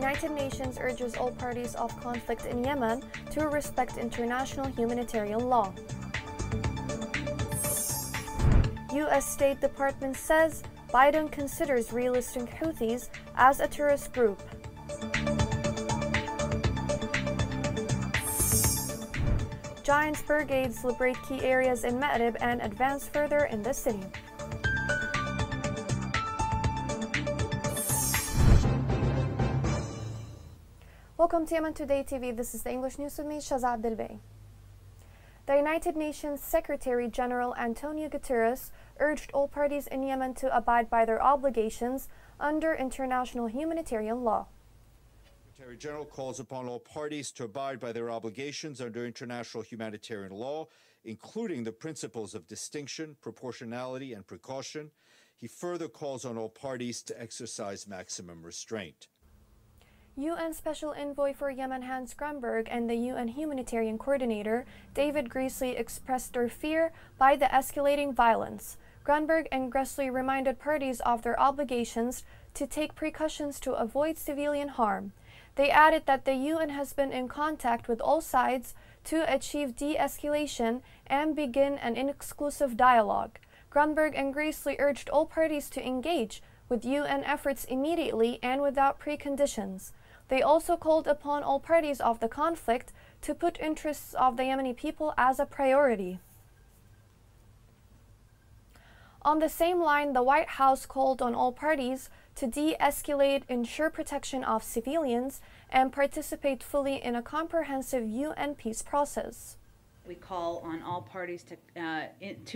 United Nations urges all parties of conflict in Yemen to respect international humanitarian law. U.S. State Department says Biden considers relisting Houthis as a terrorist group. Giants brigades liberate key areas in Ma'rib and advance further in the city. Welcome to Yemen Today TV. This is the English News with me, Shaza Abdelbey. The United Nations Secretary General Antonio Guterres urged all parties in Yemen to abide by their obligations under international humanitarian law. The Secretary General calls upon all parties to abide by their obligations under international humanitarian law, including the principles of distinction, proportionality, and precaution. He further calls on all parties to exercise maximum restraint. UN Special Envoy for Yemen Hans Grunberg and the UN Humanitarian Coordinator David Gressly expressed their fear by the escalating violence. Grunberg and Gressly reminded parties of their obligations to take precautions to avoid civilian harm. They added that the UN has been in contact with all sides to achieve de-escalation and begin an exclusive dialogue. Grunberg and Gressly urged all parties to engage with UN efforts immediately and without preconditions. They also called upon all parties of the conflict to put interests of the Yemeni people as a priority. On the same line, the White House called on all parties to de-escalate, ensure protection of civilians, and participate fully in a comprehensive UN peace process. We call on all parties to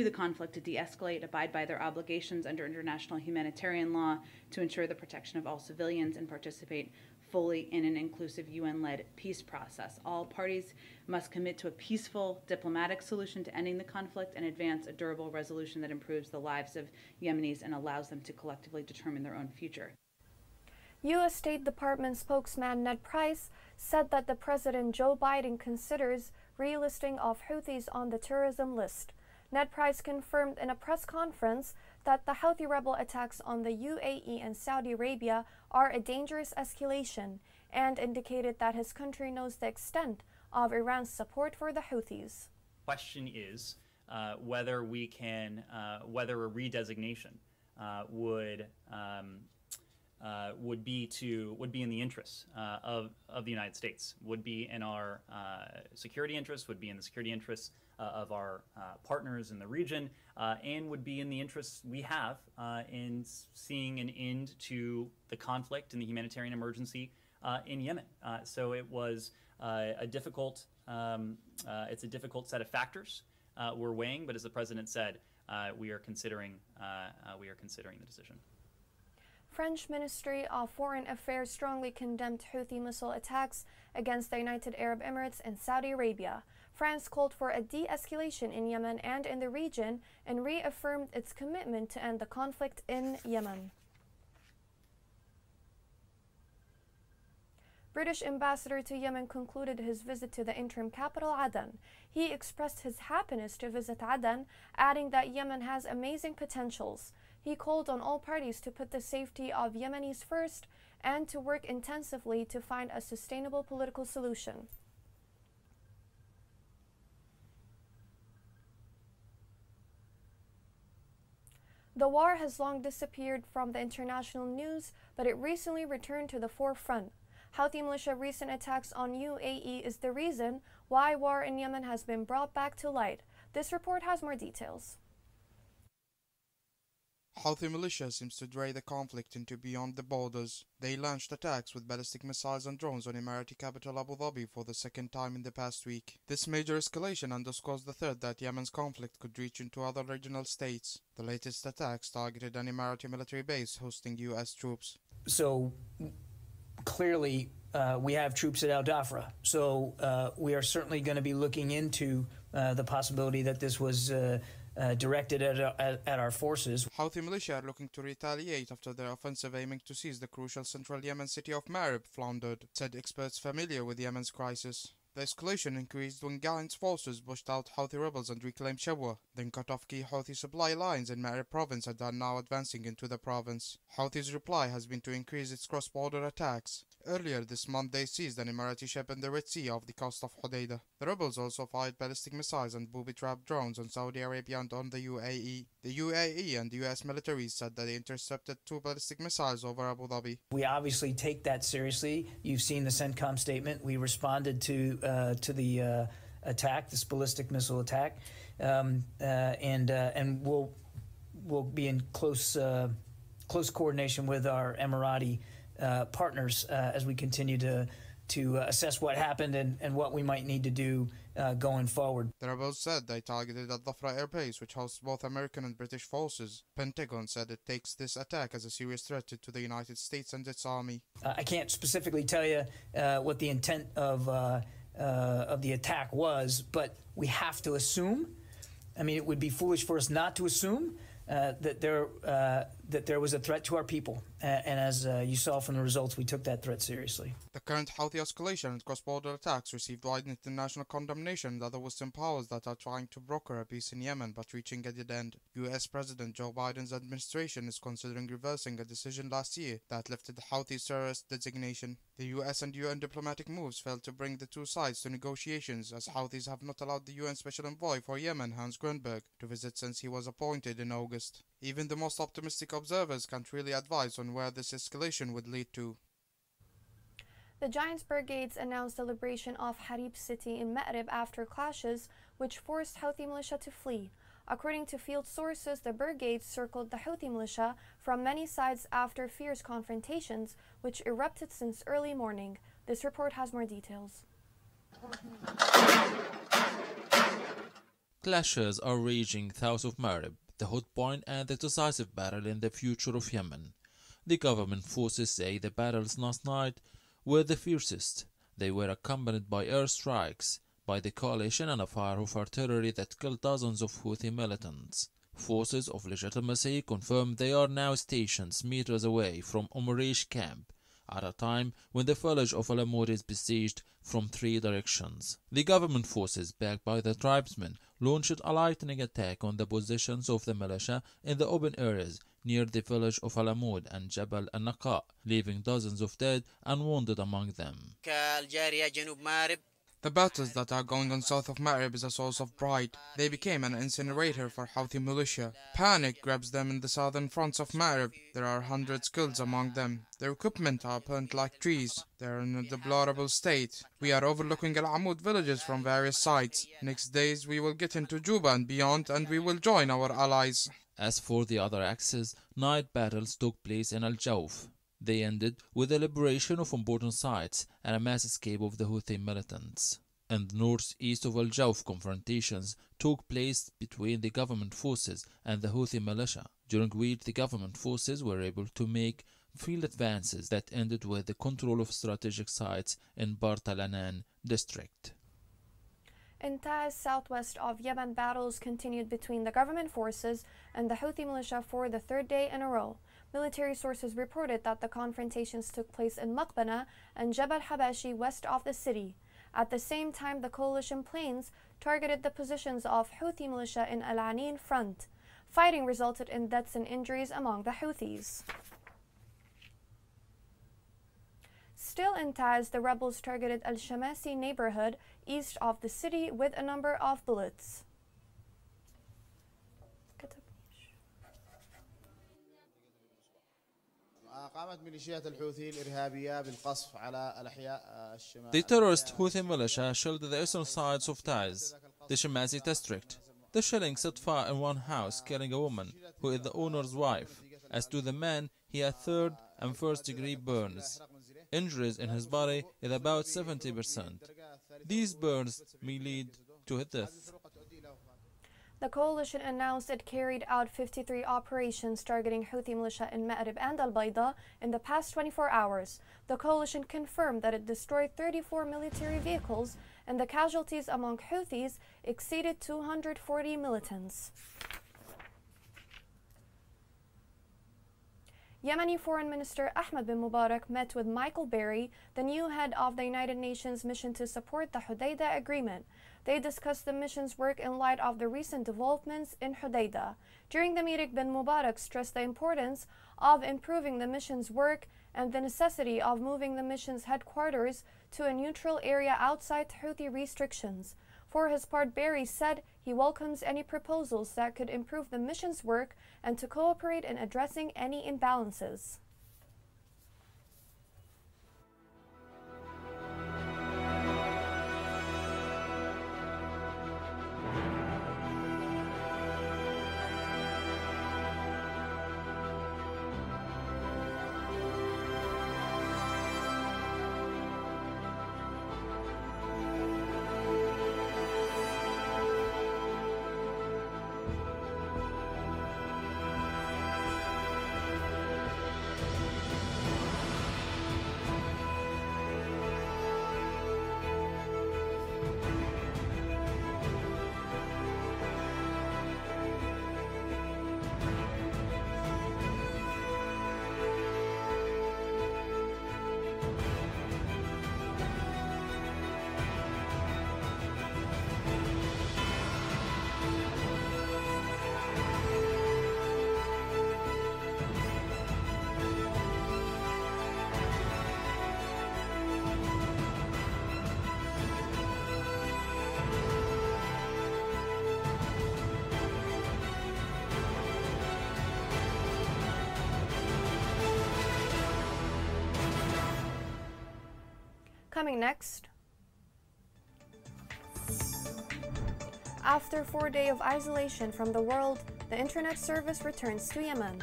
the conflict to de-escalate, abide by their obligations under international humanitarian law, to ensure the protection of all civilians, and participate fully in an inclusive UN-led peace process. All parties must commit to a peaceful diplomatic solution to ending the conflict and advance a durable resolution that improves the lives of Yemenis and allows them to collectively determine their own future. U.S. State Department spokesman Ned Price said that the President Joe Biden considers relisting of Houthis on the terrorism list. Ned Price confirmed in a press conference that the Houthi rebel attacks on the UAE and Saudi Arabia are a dangerous escalation and indicated that his country knows the extent of Iran's support for the Houthis. Question is whether a redesignation would be in the interests of the United States, would be in our security interests, would be in the security interests of our partners in the region, and would be in the interests we have in seeing an end to the conflict and the humanitarian emergency in Yemen. So it was a difficult set of factors we're weighing, but as the President said, we are considering the decision. French Ministry of Foreign Affairs strongly condemned Houthi missile attacks against the United Arab Emirates and Saudi Arabia. France called for a de-escalation in Yemen and in the region and reaffirmed its commitment to end the conflict in Yemen. British ambassador to Yemen concluded his visit to the interim capital, Aden. He expressed his happiness to visit Aden, adding that Yemen has amazing potentials. He called on all parties to put the safety of Yemenis first and to work intensively to find a sustainable political solution. The war has long disappeared from the international news, but it recently returned to the forefront. Houthi militia recent attacks on UAE is the reason why war in Yemen has been brought back to light. This report has more details. Houthi militia seems to drag the conflict into beyond the borders. They launched attacks with ballistic missiles and drones on Emirati capital Abu Dhabi for the second time in the past week. This major escalation underscores the threat that Yemen's conflict could reach into other regional states. The latest attacks targeted an Emirati military base hosting U.S. troops. So clearly we have troops at Al Dhafra. So we are certainly going to be looking into the possibility that this was directed at our forces. Houthi militia are looking to retaliate after their offensive aiming to seize the crucial central Yemen city of Ma'rib floundered, said experts familiar with Yemen's crisis. The escalation increased when Ghalen's forces pushed out Houthi rebels and reclaimed Shabwa, then cut off key Houthi supply lines in Ma'rib province and are now advancing into the province. Houthis' reply has been to increase its cross-border attacks. Earlier this month they seized an Emirati ship in the Red Sea off the coast of Hodeidah. The rebels also fired ballistic missiles and booby-trapped drones on Saudi Arabia and on the UAE. The UAE and US militaries said that they intercepted 2 ballistic missiles over Abu Dhabi. We obviously take that seriously. You've seen the CENTCOM statement. We responded to the attack, this ballistic missile attack, and we'll be in close coordination with our Emirati partners as we continue to assess what happened and what we might need to do going forward. The rebels said they targeted Al-Dhafra Air Base, which hosts both American and British forces. Pentagon said it takes this attack as a serious threat to the United States and its army. I can't specifically tell you what the intent of the attack was, but we have to assume. I mean, it would be foolish for us not to assume that there was a threat to our people, and as you saw from the results, we took that threat seriously. The current Houthi escalation and cross-border attacks received wide international condemnation and other Western powers that are trying to broker a peace in Yemen but reaching a dead end. US President Joe Biden's administration is considering reversing a decision last year that lifted the Houthi terrorist designation. The US and UN diplomatic moves failed to bring the two sides to negotiations, as Houthis have not allowed the UN Special Envoy for Yemen, Hans Grunberg, to visit since he was appointed in August. Even the most optimistic observers can't really advise on where this escalation would lead to. The Giants Brigades announced the liberation of Harib city in Ma'rib after clashes, which forced Houthi militia to flee. According to field sources, the brigades circled the Houthi militia from many sides after fierce confrontations, which erupted since early morning. This report has more details. Clashes are raging south of Ma'rib, the hot point and the decisive battle in the future of Yemen. The government forces say the battles last night were the fiercest. They were accompanied by airstrikes by the coalition and a fire of artillery that killed dozens of Houthi militants. Forces of legitimacy confirm they are now stationed meters away from Umarish camp, at a time when the village of Al-Amud is besieged from 3 directions. The government forces, backed by the tribesmen, launched a lightning attack on the positions of the militia in the open areas near the village of Al-Amud and Jabal al-Naqa, leaving dozens of dead and wounded among them. The battles that are going on south of Ma'rib is a source of pride. They became an incinerator for Houthi militia. Panic grabs them in the southern fronts of Ma'rib. There are hundreds killed among them. Their equipment are burnt like trees. They are in a deplorable state. We are overlooking Al-Amud villages from various sides. Next days we will get into Juba and beyond, and we will join our allies. As for the other axis, night battles took place in Al-Jawf. They ended with the liberation of important sites and a mass escape of the Houthi militants. In the northeast of Al-Jawf, confrontations took place between the government forces and the Houthi militia, during which the government forces were able to make field advances that ended with the control of strategic sites in Bart al-Anan district. In Taiz, southwest of Yemen, battles continued between the government forces and the Houthi militia for the 3rd day in a row. Military sources reported that the confrontations took place in Maqbana and Jabal Habashi west of the city. At the same time, the coalition planes targeted the positions of Houthi militia in Al-Anin front. Fighting resulted in deaths and injuries among the Houthis. Still in Taiz, the rebels targeted Al-Shamasi neighborhood east of the city with a number of bullets. The terrorist Houthi militia shelled the eastern sides of Taiz, the Shamasi district. The shelling set fire in one house, killing a woman, who is the owner's wife. As to the man, he had 3rd and 1st degree burns. Injuries in his body is about 70%. These burns may lead to his death. The coalition announced it carried out 53 operations targeting Houthi militia in Ma'rib and Al-Bayda in the past 24 hours. The coalition confirmed that it destroyed 34 military vehicles, and the casualties among Houthis exceeded 240 militants. Yemeni Foreign Minister Ahmed bin Mubarak met with Michael Berry, the new head of the United Nations mission to support the Hudaydah Agreement. They discussed the mission's work in light of the recent developments in Hudaydah. During the meeting, bin Mubarak stressed the importance of improving the mission's work and the necessity of moving the mission's headquarters to a neutral area outside Houthi restrictions. For his part, Berry said he welcomes any proposals that could improve the mission's work and to cooperate in addressing any imbalances. Coming next. After 4 days of isolation from the world, the internet service returns to Yemen.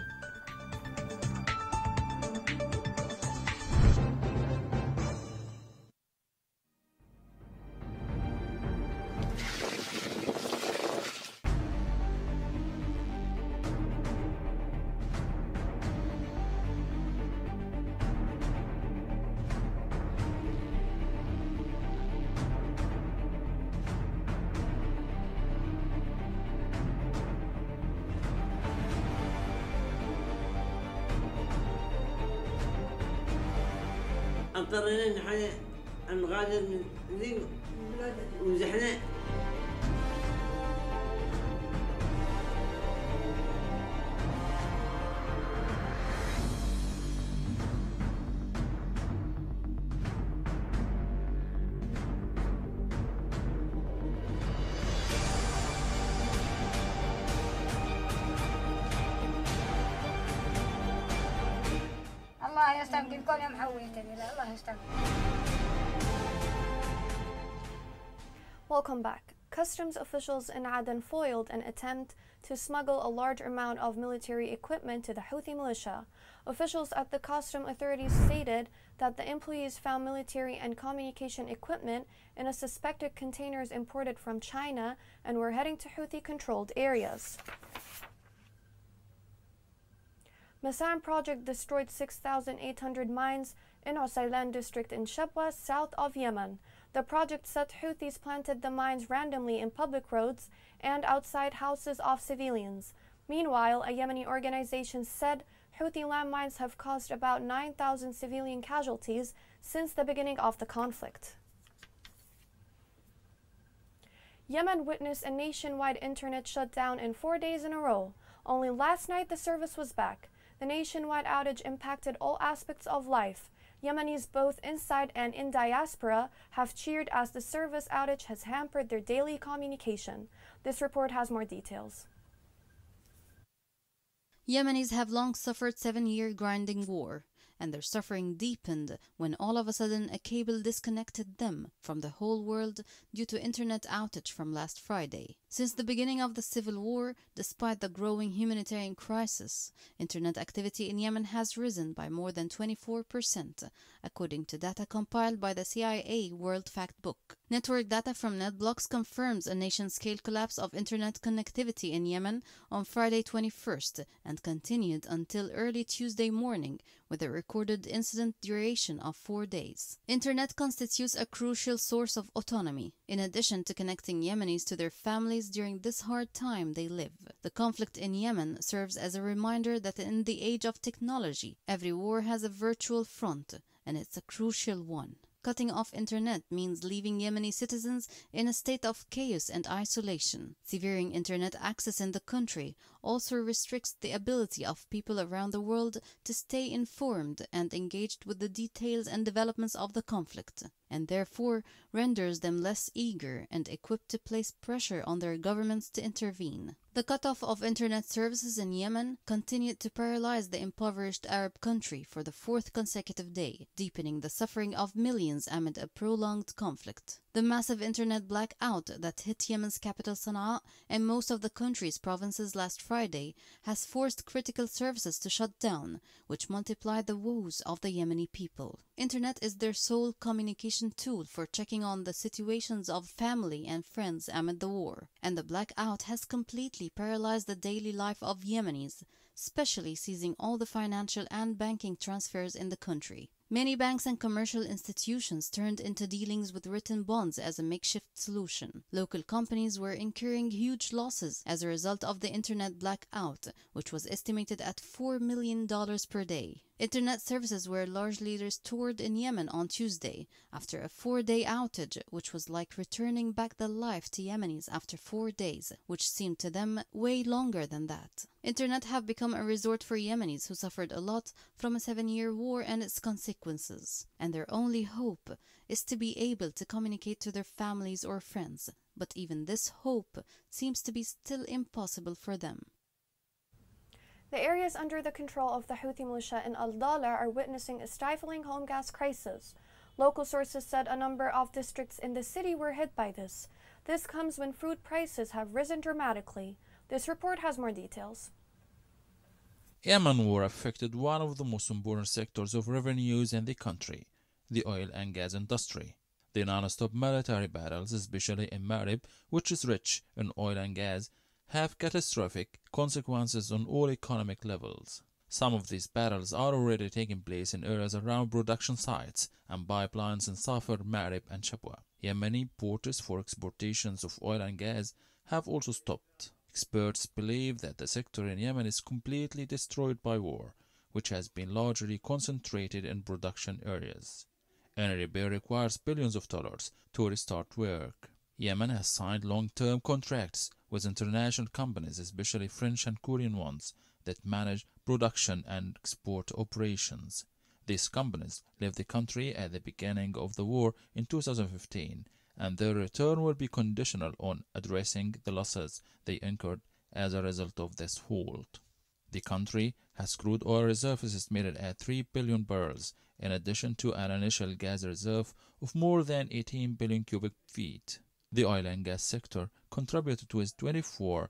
اضطرينا ان نغادر من ذي وزحنا. الله يستبدلكم يا محويتني. لا الله يستبدل. Welcome back. Customs officials in Aden foiled an attempt to smuggle a large amount of military equipment to the Houthi militia. Officials at the customs authorities stated that the employees found military and communication equipment in a suspected containers imported from China and were heading to Houthi-controlled areas. Masan project destroyed 6,800 mines in Usaylan district in Shabwa, south of Yemen. The project said Houthis planted the mines randomly in public roads and outside houses of civilians. Meanwhile, a Yemeni organization said Houthi landmines have caused about 9,000 civilian casualties since the beginning of the conflict. Yemen witnessed a nationwide internet shutdown in 4 days in a row. Only last night the service was back. The nationwide outage impacted all aspects of life. Yemenis both inside and in diaspora have cheered as the service outage has hampered their daily communication. This report has more details. Yemenis have long suffered 7-year grinding war, and their suffering deepened when all of a sudden a cable disconnected them from the whole world due to internet outage from last Friday. Since the beginning of the civil war, despite the growing humanitarian crisis, internet activity in Yemen has risen by more than 24%, according to data compiled by the CIA World Factbook. Network data from NetBlocks confirms a nation-scale collapse of internet connectivity in Yemen on Friday 21st and continued until early Tuesday morning, with a recorded incident duration of 4 days. Internet constitutes a crucial source of autonomy. In addition to connecting Yemenis to their families families during this hard time they live. The conflict in Yemen serves as a reminder that in the age of technology, every war has a virtual front, and it's a crucial one. Cutting off internet means leaving Yemeni citizens in a state of chaos and isolation. Severing internet access in the country also restricts the ability of people around the world to stay informed and engaged with the details and developments of the conflict, and therefore renders them less eager and equipped to place pressure on their governments to intervene. The cutoff of internet services in Yemen continued to paralyze the impoverished Arab country for the fourth consecutive day, deepening the suffering of millions amid a prolonged conflict. The massive internet blackout that hit Yemen's capital Sana'a and most of the country's provinces last Friday has forced critical services to shut down, which multiplied the woes of the Yemeni people. Internet is their sole communication tool for checking on the situations of family and friends amid the war, and the blackout has completely paralyzed the daily life of Yemenis, especially seizing all the financial and banking transfers in the country. Many banks and commercial institutions turned into dealings with written bonds as a makeshift solution. Local companies were incurring huge losses as a result of the internet blackout, which was estimated at $4 million per day. Internet services were largely restored in Yemen on Tuesday after a 4-day outage, which was like returning back the life to Yemenis after 4 days, which seemed to them way longer than that. Internet have become a resort for Yemenis who suffered a lot from a 7-year war and its consequences, and their only hope is to be able to communicate to their families or friends, but even this hope seems to be still impossible for them. The areas under the control of the Houthi militia in Al-Dala are witnessing a stifling home gas crisis. Local sources said a number of districts in the city were hit by this. This comes when food prices have risen dramatically. This report has more details. Yemen war affected one of the most important sectors of revenues in the country, the oil and gas industry. The non-stop military battles, especially in Marib, which is rich in oil and gas, have catastrophic consequences on all economic levels. Some of these battles are already taking place in areas around production sites and pipelines in Safar, Marib, and Shabwa. Yemeni ports for exportations of oil and gas have also stopped. Experts believe that the sector in Yemen is completely destroyed by war, which has been largely concentrated in production areas. Any repair requires billions of dollars to restart work. Yemen has signed long-term contracts with international companies, especially French and Korean ones, that manage production and export operations. These companies left the country at the beginning of the war in 2015, and their return will be conditional on addressing the losses they incurred as a result of this halt. The country has crude oil reserves estimated at 3 billion barrels, in addition to an initial gas reserve of more than 18 billion cubic feet. The oil and gas sector contributed with 24%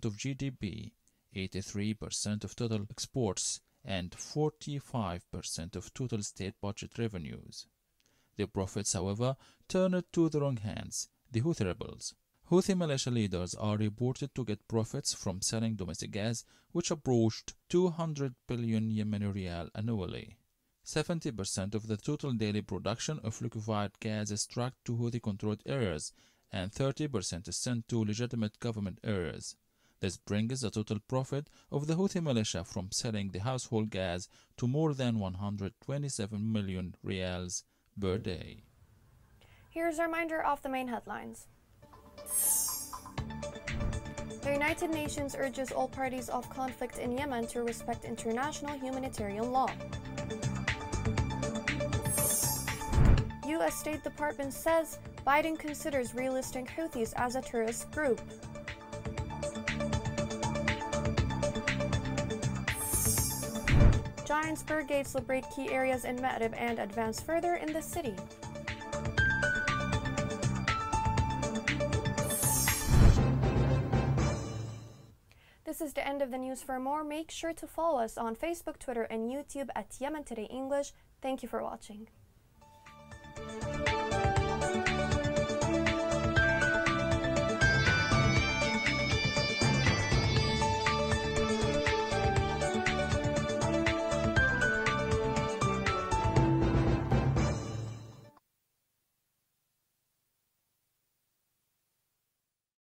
of GDP, 83% of total exports, and 45% of total state budget revenues. The profits, however, turned to the wrong hands, the Houthi rebels. Houthi militia leaders are reported to get profits from selling domestic gas, which approached 200 billion Yemeni rial annually. 70% of the total daily production of liquefied gas is tracked to Houthi-controlled areas, and 30% is sent to legitimate government areas. This brings the total profit of the Houthi militia from selling the household gas to more than 127 million rials per day. Here's a reminder of the main headlines. The United Nations urges all parties of conflict in Yemen to respect international humanitarian law. U.S. State Department says Biden considers relisting Houthis as a terrorist group. Giants Brigade celebrate key areas in Ma'rib and advance further in the city. This is the end of the news. For more, make sure to follow us on Facebook, Twitter, and YouTube at Yemen Today English. Thank you for watching.